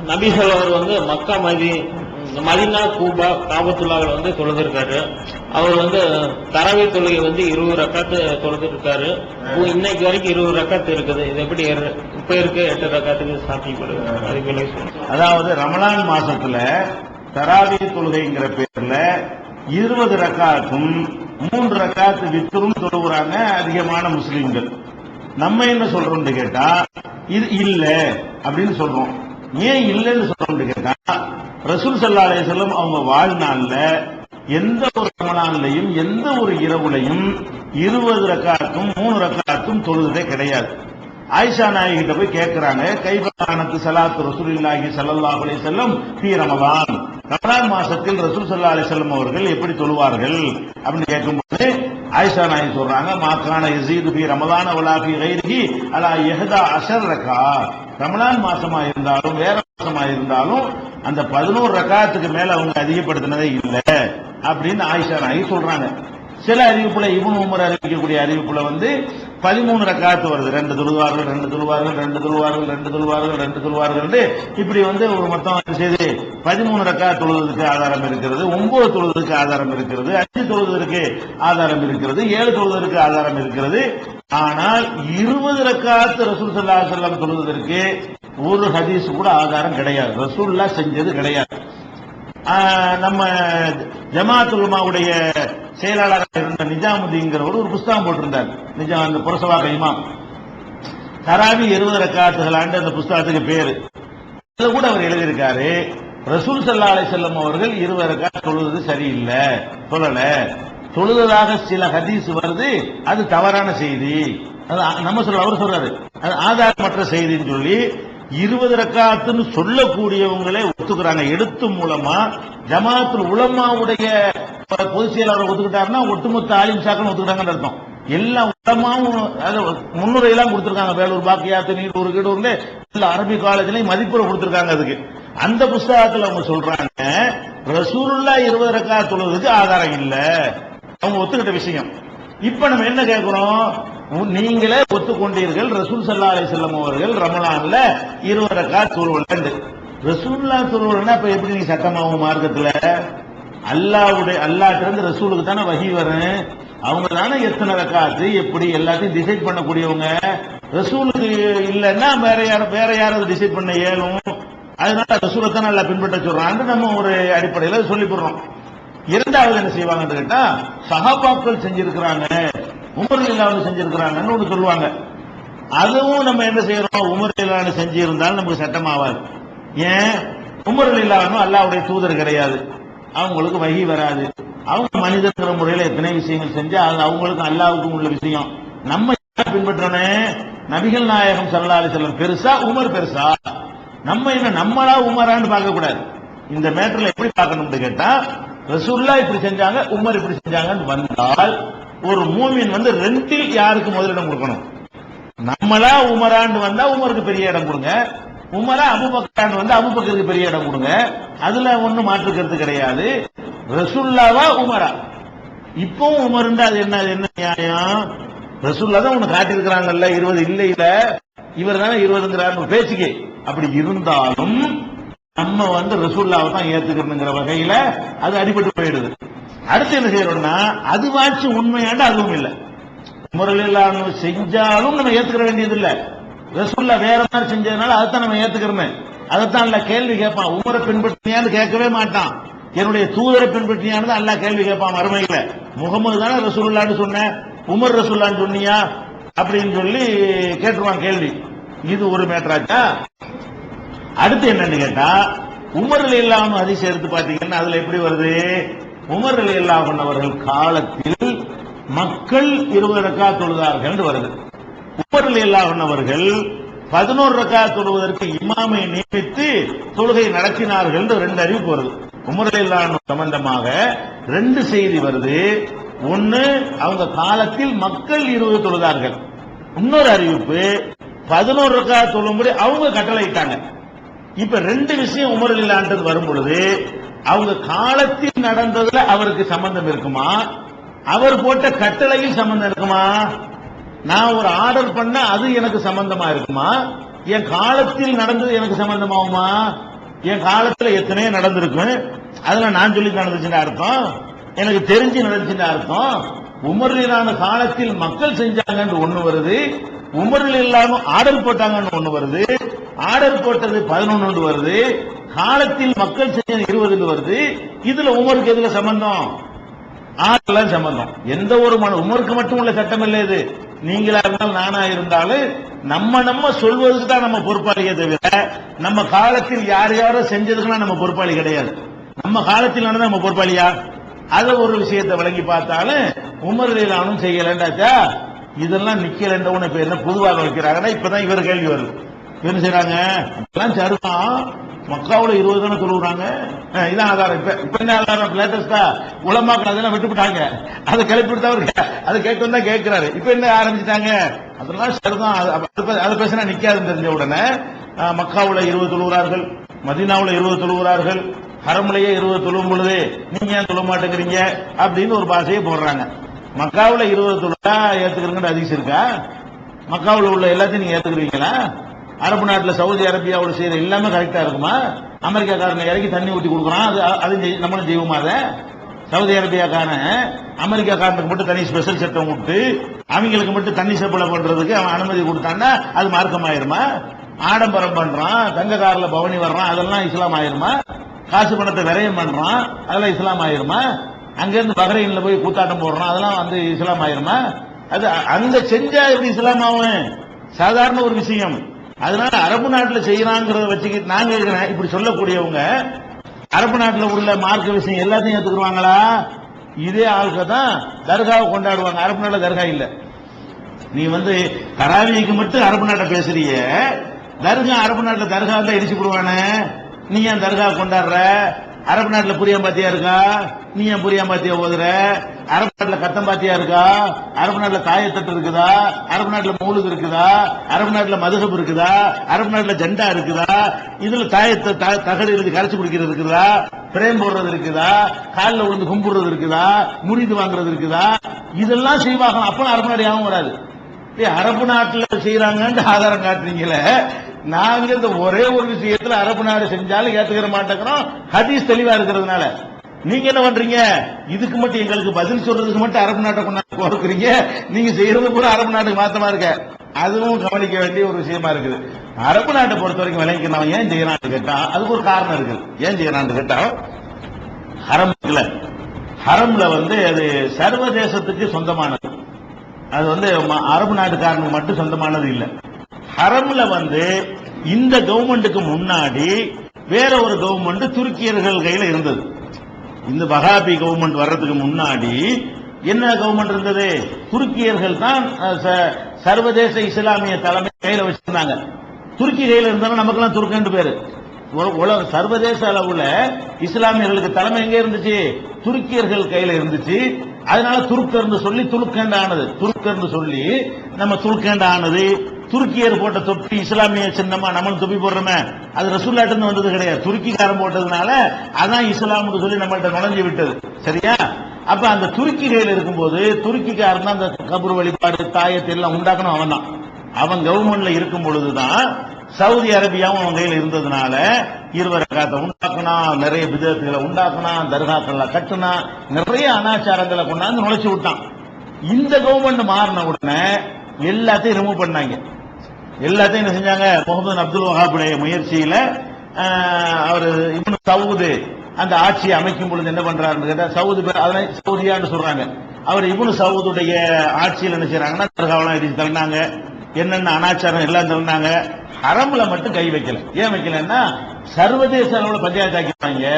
நபிகள் அவர் வந்து மக்கா மதினா கூபா காபத்துல்லாவில் வந்து தொழுதிருக்காரு. அவர் வந்து தராவி தொழுகை வந்து 20 ரக்காத்து தொழுதிருக்காரு. இன்னைக்கு வரைக்கும் 20 ரக்காத்து இருக்குது. இது எப்படி இப்ப இருக்க 8 ரக்காத்துக்கு சாத்தியப்படுது? அதாவது ரமலான் மாசத்துல தராவி தொழுகைங்கிற பேர்ல 20 ரக்காத்தும் 3 ரக்காத்து வித்தரும் தொழுகிறாங்க அதிகமான முஸ்லிம்கள். நம்ம என்ன சொல்றோம்னு கேட்டா இது இல்ல அப்படின்னு சொல்றோம். ஏன் இல்லைன்னு சொல்றோம்னு கேட்டா ரசூல் ஸல்லல்லாஹு அலைஹி வஸல்லம் அவங்க வாழ்நாள்ல எந்த ஒரு ரமலான்லையும் எந்த ஒரு இரவுலையும் 20 ரக்காத்தும் 3 ரக்காத்தும் தொழுதே கிடையாது. ஆயிஷா நாயகி கிட்ட போய் கேட்கிறாங்க, கைபகானத்து ஸலாத்து ரசூலுல்லாஹி ஸல்லல்லாஹு அலைஹி வஸல்லம் ஃபீ ரமலான், ரமலான் மாசத்தில் ரசூல் ஸல்லல்லாஹு அலைஹி வஸல்லம் அவர்கள் எப்படி தொழுவார்கள் அப்படின்னு கேட்கும்போது ஆயிஷா நாயகி சொல்றாங்க, மாகான யஸீது ஃபீ ரமலான் வலா ஃபீ கைரிஹி அலா 11 ரக்காத். ரமலான் மாசமா இருந்தாலும் வேற மாசமா இருந்தாலும் அந்த 11 ரக்காத்துக்கு மேல அவங்க அதிகப்படுத்தினதே இல்லை அப்படின்னு ஆயிஷா நாயகி சொல்றாங்க. சில அறிவிப்புல இப்னு உமர் அறிவிக்கக்கூடிய அறிவிப்புல வந்து 13 ரக்காத்து வருது. 2 தொழுவார்கள் 2 தொழுவார்கள் 2 தொழுவார்கள் 2 தொழுவார்கள் 2 தொழுவார்கள் இப்படி வந்து ஒரு மொத்தம் செய்து 13 ரக்காத் தொழுவதற்கு ஆதாரம் இருக்கிறது, 9 தொழுவதற்கு ஆதாரம் இருக்கிறது, 5 தொழுவதற்கு ஆதாரம் இருக்கிறது, 7 தொழுவதற்கு ஆதாரம் இருக்கிறது. ஆனால் 20 ரக்காத் ரசூல் ஸல்லல்லாஹு அலைஹி வஸல்லம் தொழுவதற்கு ஒரு ஹதீஸ் கூட ஆதாரம் கிடையாது. ரசூலுல்லாஹ் செஞ்சது கிடையாது. நம்ம ஜமாஅத்துல் உலமாவுடைய செயலாளராக இருந்த நிஜாமுதீன்கிறவர் ஒரு புஸ்தகம் போட்டிருந்தார். அந்த புரசவாக இமாம் தராவி 20 ரக்காத்துகள் ஆண்டு அந்த புஸ்தகத்துக்கு பேரு. அதுல கூட அவர் எழுதியிருக்காரு, ரசூல் ஸல்லல்லாஹு அலைஹி வஸல்லம் அவர்கள் 20 ரக்காத் தொழுவது சரியில்லை, சொல்லல, தொழுததாக சில ஹதீஸ் வருது, அது தவறான செய்தி. அது நம்ம அவர் சொல்றாரு அது ஆதாரமற்ற செய்தின்னு சொல்லி 20 ரக்காத்துன்னு சொல்லக்கூடியவங்களே ஒத்துக்கிறாங்க. எழுத்து மூலமா ஜமாஅத்துல் உலமாவுடைய பொதுச் செயலாளர் ஒத்துக்கிட்டாருன்னா ஒட்டுமொத்த ஆலிம் சாக்கள் ஒத்துக்கிட்டாங்கன்னு அர்த்தம். எல்லா உலமாவும் முன்னுரையெல்லாம் கொடுத்திருக்காங்க. வேலூர் பாக்கியாத்து நீடூர் கீடூர்ல எல்லா அரபி காலேஜ்லயும் மதிப்புரை கொடுத்திருக்காங்க அதுக்கு. அந்த புஸ்தகத்தில் அவங்க சொல்றாங்க ரசூலுல்லாஹ் 20 ரக்காத் தொழுவதற்கு ஆதாரம் இல்ல, அவங்க ஒத்துக்கிட்ட விஷயம். இப்ப நம்ம என்ன கேட்கிறோம், நீங்களே ஒத்துக்கொண்டீர்கள் ரசூல் ஸல்லல்லாஹு அலைஹி வஸல்லம் அவர்கள் ரமலான்ல 20 ரக்காத் தொழுவலன்னு. ரசூலுல்லாஹ் தொழுவலன்னா இப்ப எப்படி நீங்க சட்டமாவும் மார்க்கத்துல அல்லாஹ்ட்ட இருந்து ரசூலுக்கு தானே வஹி வரும். அவங்க தானே எத்தனை ரக்காத்து எப்படி எல்லாத்தையும் டிசைட் பண்ணக்கூடியவங்க. ரசூலுக்கு இல்லைன்னா வேற யாராவது டிசைட் பண்ண இயலும். அதனால ரசூலை தானே எல்லாம் பின்பற்ற சொல்றாங்க நம்ம ஒரு அடிப்படையில் சொல்லி போடுறோம். இரண்டாவது என்ன செய்வாங்கன்னு கேட்டா சஹாபாக்கள் செஞ்சிருக்கிறாங்க, உமர் ரலியல்லாஹு செஞ்சிருக்கிறாங்கன்னு ஒன்று சொல்லுவாங்க. அதுவும் நம்ம என்ன செய்யறோம், உமர் ரலியல்லாஹு செஞ்சு இருந்தாலும் நமக்கு சட்டமாவாது. ஏன், உமர் ரலியல்லாஹு அல்லாஹ்வுடைய தூதர் கிடையாது, அவங்களுக்கு வஹி வராது. அவங்க மனிதங்கிற முறையில் எத்தனை விஷயங்கள் செஞ்சா அது அவங்களுக்கும் அல்லாஹ்வுக்கும் உள்ள விஷயம். நம்ம பின்பற்றனே நபிகள் நாயகம் ஸல்லல்லாஹு அலைஹி வஸல்லம் பெருசா உமர் பெருசா, நம்ம என்ன நம்மளா உமரான்னு பார்க்க கூடாது. இந்த மேட்டர்ல எப்படி பார்க்கணும்னு கேட்டா ரசூலுல்லாஹ் இப்படி செஞ்சாங்க உமர் இப்படி செஞ்சாங்கன்னு வந்தால் ஒரு மூமின் வந்து ரெண்டில் யாருக்கு முதலிடம் கொடுக்கணும். நம்மளா உமரான்னு வந்தா உமருக்கு பெரிய இடம் கொடுங்க, உமரா அபூபக்கரான்னு வந்தா அபூபக்கருக்கு பெரிய இடம் கொடுங்க. அதுல ஒன்னும் மாற்றுக்கிறது கிடையாது. ரசூலுல்லாஹ்வா உமரா, இப்பவும் உமர்ண்டா அது என்ன நியாயம்? ரசூலுல்லாஹ் தான் ஒன்னு காட்டியிருக்கிறாங்கல்ல 20 இல்லை இல்ல இவர் தானே 20ங்கிறாரு பேச்சுக்கு. அப்படி இருந்தாலும் நம்ம வந்து ரசூலுல்லாஹ் தான் ஏத்துக்கணுங்கிற வகையில அது அடிபட்டு போயிடுது. அடுத்து என்ன செய்யறோம்னா அதுவாச்சு உண்மையாண்டு அதுவும் இல்லை. உமர் ரலியல்லாஹு செஞ்சாலும் நம்ம ஏத்துக்கிற வேண்டியது இல்ல. ரசூலுல்லாஹ் வேற மாதிரி செஞ்சதுனால அதைத்தான் நம்ம ஏத்துக்கிறோமே. அதைத்தான் அல்ல கேள்வி கேட்பான். உமரை பின்பற்றியான்னு கேட்கவே மாட்டான், என்னுடைய தூதரை பின்பற்றியான்னு அல்லாஹ் கேள்வி கேட்பான் மறுமையில. முகமது தானே ரசூலுல்லாஹ்னு சொன்ன, உமர் ரசூலுல்லாஹ்னு சொன்னியா அப்படின்னு சொல்லி கேட்டுருவான் கேள்வி. இது ஒரு மேட்டராச்சா. அடுத்து என்னன்னு கேட்டா உமர் ரலியல்லாஹு ஹதீஸ் எடுத்து பாத்தீங்கன்னா அதுல எப்படி வருது, உமர் ரலியல்லாஹு அவர்கள் காலத்தில் மக்கள் 20 ரக்காத் தொழுதார்கள் வருது. உமர் ரலியல்லாஹு அவர்கள் 11 ரக்காத் தொழுவதற்கு இமாமை நியமித்து தொழுகை நடத்தினார்கள் 2 அறிவிப்பு வருது. உமர் ரலியல்லாஹு சம்பந்தமாக 2 செய்தி வருது. ஒன்னு அவங்க காலத்தில் மக்கள் 20 தொழுதார்கள். இன்னொரு அறிவிப்பு 11 ரக்காத் தொழும்படி அவங்க கட்டளையிட்டாங்க. இப்ப 2 விஷயம் உமர் ரலியல்லாஹு வரும் பொழுது அவங்க காலத்தில் நடந்ததுல அவருக்கு சம்பந்தம் இருக்குமா, அவர் போட்ட கட்டளையில் சம்பந்தம் இருக்குமா? நான் ஒரு ஆர்டர் பண்ண அது எனக்கு சம்பந்தமா இருக்குமா, என் காலத்தில் நடந்தது எனக்கு சம்பந்தமாகுமா? என் காலத்துல எத்தனையோ நடந்திருக்கும், அதுல நான் சொல்லி நடந்துச்சுன்னு அர்த்தம், எனக்கு தெரிஞ்சு நடந்துச்சுன்னு அர்த்தம். உமர்லான காலத்தில் மக்கள் செஞ்சாங்கன்னு ஒண்ணு வருது, உமரில் இல்லாம ஆர்டர் போட்டாங்கன்னு ஒண்ணு வருது, ஆர்டர் போட்டது 11 வருது, காலத்தில் மக்கள் செஞ்சது 20 வருது. இதுல உமருக்கு எதுல சம்பந்தம்? ஆடெல்லாம் சம்பந்தம். எந்த ஒரு உமருக்கு மட்டும் உள்ள சட்டம் இல்லை இது. நீங்களா இருந்தாலும் நானா இருந்தாலும் நம்ம சொல்வதற்கு தான் நம்ம பொறுப்பாளியே தவிர நம்ம காலத்தில் யார் யாரோ செஞ்சதுக்குலாம் நம்ம பொறுப்பாளி கிடையாது. நம்ம காலத்தில் நடந்தா நம்ம பொறுப்பாளியா? அத ஒரு விஷயத்தை விளங்கி பார்த்தாலும் உமர்லானும் செய்யலண்டாச்சா, இதெல்லாம் நிக்கலன்றவன இப்ப என்ன பொதுவாக வைக்கிறாங்கன்னா இப்பதான் இவர் கேள்வி வருது. என்ன செய்யறாங்க? இதெல்லாம் சரிமா மக்காவுல 20 தானே சொல்லுறாங்க, இதான் ஆதாரம். இப்ப என்ன ஆதாரம்? லேட்டஸ்டா உலமாக்கள் அதெல்லாம் விட்டுவிட்டாங்க, அதை கிளப்பிட்டு அதை கேட்டு தான் கேட்கிறாரு. இப்ப என்ன ஆரம்பிச்சுட்டாங்க? அதெல்லாம் சரிதான், அதை பேசினா நிக்காதுன்னு தெரிஞ்ச உடனே மக்காவுல 20 தொழுகிறார்கள், மதீனாவுல 20 தொழுகிறார்கள், ஹரம்லயே 20 தொழுவும் பொழுது நீங்க ஏன் சொல்ல மாட்டேங்கிறீங்க அப்படின்னு ஒரு பாஷையை போடுறாங்க. மக்காவுல 20 தொழுதா ஏத்துக்கிறீங்க அதிகம் இருக்கா? மக்காவுல உள்ள எல்லாத்தையும் நீங்க ஏத்துக்கிறீங்களா? அரபு நாட்டுல சவுதி அரேபியாவோட செய்யற எல்லாமே கரெக்டா இருக்குமா? அமெரிக்காக்காரனை இறக்கி தண்ணி ஊற்றி கொடுக்குறான், அது நம்மளும் செய்வோமா? அதை சவுதி அரேபியாக்கான அமெரிக்காக்காரனுக்கு மட்டும் தனி ஸ்பெஷல் சட்டம் விட்டு அவங்களுக்கு மட்டும் தண்ணி சப்ளை பண்றதுக்கு அவன் அனுமதி கொடுத்தான்னா அது மார்க்கம் ஆயிருமா? ஆடம்பரம் பண்றான், தங்க கார்ல பவனி வர்றான், அதெல்லாம் இஸ்லாம் ஆயிருமா? காசு பணத்தை விரயம் பண்றான், அதெல்லாம் இஸ்லாம் ஆயிருமா? அங்கிருந்து பஹ்ரைன்ல போய் கூத்தாட்டம் போடுறான், அதெல்லாம் வந்து இஸ்லாம் ஆயிருமா? அது அங்க செஞ்சா எப்படி இஸ்லாம் ஆகும்? சாதாரண ஒரு விஷயம். அதனால அரபு நாட்டுல செய்யறாங்கிறத வச்சுக்கிட்டு நாங்க இருக்கிறேன். இப்படி சொல்லக்கூடியவங்க அரபு நாட்டுல உள்ள மார்க்க விஷயம் எல்லாத்தையும் ஏத்துக்குருவாங்களா? இதே ஆளுக்கு தான் தர்காவை கொண்டாடுவாங்க. அரபு நாட்டுல தர்கா இல்ல. நீ வந்து தராவிக்கு மட்டும் அரபு நாட்டை பேசுறிய, தர்கா அரபு நாட்டுல தர்கா தான் இடிச்சு போடுவானே, நீ ஏன் தர்கா கொண்டாடுற? அரபு நாட்டுல புரியாம்பாத்தியா இருக்கா? நீ ஏன் புரியாம்பாத்தியா ஓதுற? அரபு நாட்டுல கத்தம்பாத்தியா இருக்கா? அரபு நாட்டுல தாயத்தட்டு இருக்குதா? அரபு நாட்டுல மௌலுது இருக்குதா? அரபு நாட்டுல மதுஹப் இருக்குதா? அரபு நாட்டுல ஜெண்டா இருக்குதா? இதுல தாயத்தை தகடு இருக்கு, கரைச்சு குடிக்கிறது இருக்குதா? பிரேம் போடுறது இருக்குதா? காலில் விழுந்து கும்பிடுறது இருக்குதா? முறிது வாங்குறது இருக்குதா? இதெல்லாம் செய்வாங்க. அப்ப அரபு நாடு யாவும் வராது. அரபு நாட்டுல செய்யறாங்கன்னு ஆதாரம் காட்டுறீங்களே, நாங்க இந்த ஒரே ஒரு விஷயத்துல அரபு நாடு செஞ்சாலும் ஏத்துக்கிற மாட்டேங்கிறோம். ஹதீஸ் தெளிவா இருக்கிறதுனால நீங்க என்ன பண்றீங்க? இதுக்கு மட்டும் எங்களுக்கு பதில் சொல்றதுக்கு மட்டும் அரபு நாட்டை கொண்டாந்து கொடுக்குறீங்க. நீங்க செய்யறது கூட அரபு நாட்டுக்கு மாத்தமா இருக்க. அதுவும் கவனிக்க வேண்டிய ஒரு விஷயமா இருக்குது. அரபு நாட்டை பொறுத்த வரைக்கும் விளங்கிக்கணும். ஏன் செய்யறான்னு கேட்டா அதுக்கு ஒரு காரணம் இருக்குது. ஏன் செய்யறான்னு கேட்டா ஹரம் இருக்குல்ல, ஹரம்ல வந்து அது சர்வதேசத்துக்கு சொந்தமானது. அது வந்து அரபு நாட்டுக்காரனுக்கு மட்டும் சொந்தமானது இல்ல. ஹரம்ல வந்து இந்த கவர்மெண்ட்டுக்கு முன்னாடி வேற ஒரு கவர்மெண்ட் துருக்கியர்கள் கையில இருந்தது. இந்த வஹாபி கவர்மெண்ட் வர்றதுக்கு முன்னாடி என்ன கவர்மெண்ட் இருந்தது? துருக்கியர்கள் தான் சர்வதேச இஸ்லாமிய தலைமை கையில வச்சிருந்தாங்க. துருக்கி கையில இருந்தாலும் நமக்கெல்லாம் துருக்கன்னு பேரு. உலக சர்வதேச அளவுல இஸ்லாமியர்களுக்கு தலைமை எங்க இருந்துச்சு? துருக்கியர்கள் கையில இருந்துச்சு. அதனால துருக்கர்னு சொல்லி துலுக்கேண்ட ஆனது. துருக்கர்னு சொல்லி நம்ம துலுக்கேண்ட ஆனது. துருக்கியர் போட்ட தொப்பி இஸ்லாமிய சின்னமா நம்மளும் தொப்பி போடுறோமே, அது ரசூல்லாட்டு வந்தது கிடையாது. துருக்கிக்காரன் போட்டதுனால அதான் இஸ்லாமுக்கு சொல்லி நம்மள்ட்ட நுழைஞ்சு விட்டது. சரியா? அப்ப அந்த துருக்கி கையில் இருக்கும்போது துருக்கிக்காரன் தான் அந்த கபர் வழிபாடு தாயத்தை எல்லாம் உண்டாக்கணும். அவன் தான். அவன் கவர்மெண்ட்ல இருக்கும் பொழுதுதான் சவுதி அரேபியாவும் அவன் கையில் இருந்ததுனால 20 ரக்காத்தை உண்டாக்குனா, நிறைய பிதத்துகளை உண்டாக்குனா, தர்காக்கள்ல கட்டுனா, நிறைய அனாச்சாரங்களை கொண்டாந்து நுழைச்சு விட்டான். இந்த கவர்மெண்ட் மாறின உடனே எல்லாத்தையும் ரிமூவ் பண்ணாங்க. எல்லாத்தையும் என்ன செஞ்சாங்க? முகமது அப்துல் வஹாபுடைய முயற்சியில அவர் இப்னு சவுது அந்த ஆட்சியை அமைக்கும் பொழுது என்ன பண்றாருன்னு கேட்டா, அதனை சவுதியான்னு சொல்றாங்க. அவர் இப்னு சவுதுடைய ஆட்சியில் என்ன செய்யறாங்கன்னா தர்காவெல்லாம் இடிச்சு தள்ளினாங்க, என்னென்ன அனாச்சாரம் எல்லாம் தள்ளினாங்க. ஹரம்ல மட்டும் கை வைக்கல. ஏன் வைக்கலன்னா சர்வதேச அளவுல பஞ்சாயத்து ஆக்கிட்டாங்க.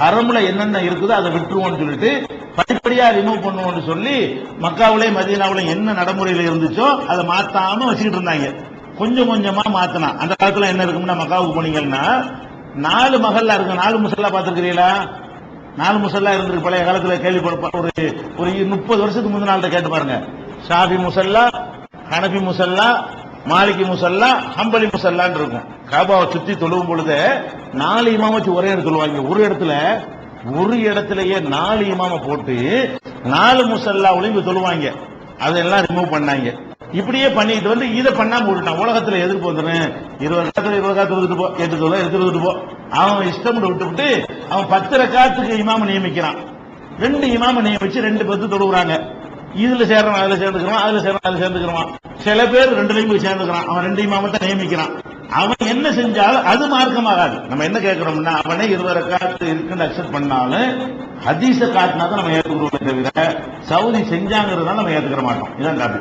ஹரம்ல என்னென்ன இருக்குதோ அதை விட்டுருவோம்னு சொல்லிட்டு படிப்படியா ரிமூவ் பண்ணுவோம்னு சொல்லி மக்காவிலே மதீனாவிலே என்ன நடைமுறையில இருந்துச்சோ அதை மாத்தாம வச்சுக்கிட்டு இருந்தாங்க. கொஞ்சம் கொஞ்சமா மாத்தினா. அந்த காலத்துல என்ன இருக்கும்னா, மக்காவுக்கு போனீங்கன்னா 4 மஹல்லா இருக்கு. 4 முசல்லா பாத்துருக்கீங்களா? 4 முசல்லா இருந்திருக்கு பழைய காலத்துல. கேள்விப்பட்ட ஒரு 30 வருஷத்துக்கு முந்தின நாள்கிட்ட கேட்டு பாருங்க. ஷாஃபி முசல்லா, ஹனபி முசல்லா, மாலிகி முசல்லா, ஹம்பலி முசல்லான்னு இருக்கும். காபாவை சுத்தி தொழுவும் பொழுது 4 இமாம வச்சு ஒரே இடத்துல சொல்லுவாங்க. ஒரு இடத்துலயே 4 இமாம போட்டு 4 முசல்லாவுலையும் தொழுவாங்க. அதெல்லாம் ரிமூவ் பண்ணாங்க. இப்படியே பண்ணிட்டு வந்து இதை பண்ணாம விட்டுட்டான். உலகத்துல எதிர்ப்பு வந்துடுறேன், 20 காலத்துல 20 காலத்துல எடுத்துட்டு போ, 8 தொழில் எடுத்துட்டு போ அவன் இஷ்டம் விட்டு அவன் 10 ரக்காத்துக்கு இமாம நியமிக்கிறான். 2 இமாம நியமிச்சு 2 பேருக்கு தொழுகிறாங்க. இதுல சேர்றவன் அதுல சேர்ந்துக்கிறான், அதுல சேர்றவன் அதுல சேர்ந்துக்கிறான். சில பேர் 2லையும் போய் சேர்ந்துக்கிறான். அவன் 2 இமாமத்தை நியமிக்கிறான். அவன் என்ன செஞ்சாலும் அது மார்க்கமாகாது. நம்ம என்ன கேட்கிறோம்னா, அவனே 20 ரக்காத்து இருக்குன்னு அக்செப்ட் பண்ணாலும் ஹதீஸ காட்டினா தான் நம்ம ஏத்துக்கிறோமே தவிர சவுதி செஞ்சாங்கிறதால நம்ம ஏத்துக்கிற மாட்டோம். இதான் காட்டு.